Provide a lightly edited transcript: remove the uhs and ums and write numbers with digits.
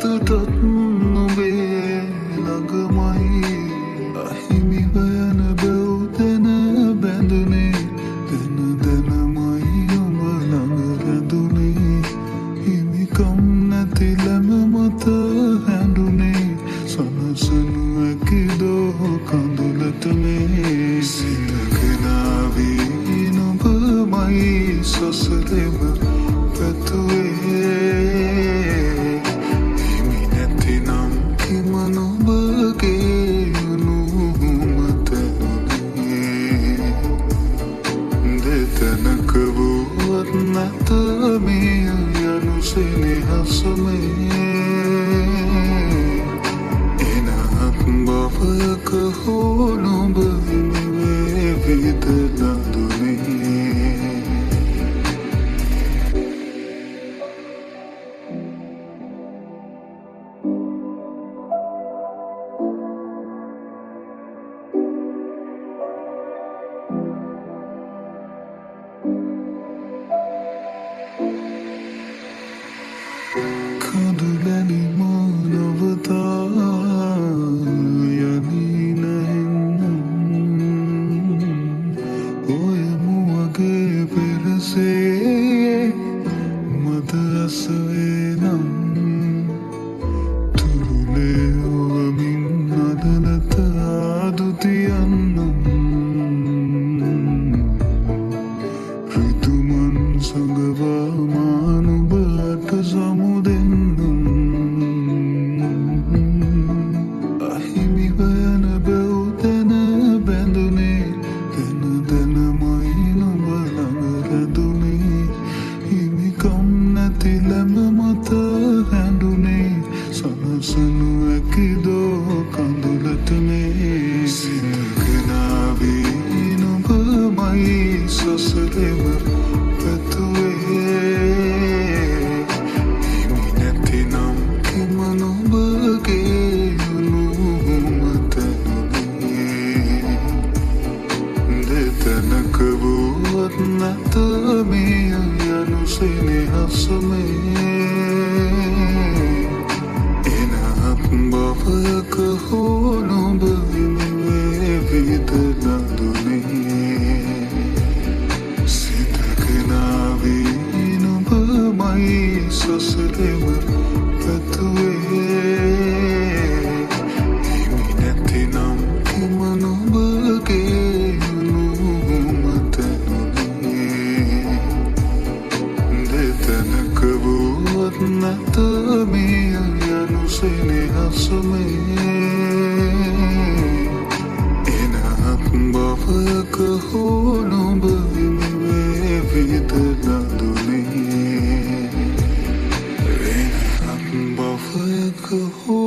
අදටත් නොබේ ළඟමයි අහිමි වයන බැව්දැන බැඳුනේ දැන දැනමයි ඔබ ළඟ රැඳුනේ හිමිකම් නැති ලැම මත හැඳුනේ සනසනු ඇකිදෝ කඳුලටනේ සිතගෙනාවී නොබමයි සසරෙම පැතුවේ හිමි නැතිනම් කිම නොබගේ අනුමතනුනේ දෙතැනක වුවත් නැත මේ යනු සෙනෙහසමේ එනත් බවක හෝ නොබ හිමිවේ විත නඳුනේ කඳුලැලි මානවතා යනී නැහෙන්නම් ඔය මුවගේ පෙරසේ මද අසවේ නම් තුරුලේ ඔවමින් අදනත ආදුතියන්නම් රිතුමන් සඟවා මානුබට සමුදෙන්නම් අහිමි වයන බැව්දැන බැඳුනේ දැන දැනමයි නොබ ළඟ රැඳුනේ හිමිකම් නැති ලැම මත හැඳුනේ සනසනු ඇකිදෝ කඳුලටනේ සිතගෙනාවී නොබමයි සසරෙම පැතුවේ හිමි නැතිනම් කිම නොබගේ අනුමතනුනේ දෙතැනක වුවත් නැත මේ යනු සෙනෙහසමේ එනත් බවක හෝ නොබ හිමිවේ විත නඳුනේ සිතගෙනාවී නොබමයි සසරෙම පැතුවේ හිමි නැතිනම් කිම නොබගේ අනුමතනුනේ දෙතැනක වුවත් නැත මේ යනු සෙනෙහසමේ එනත් බවක හෝ නොබ හිමිවේ විත නඳුනේ එනත් බවක හෝ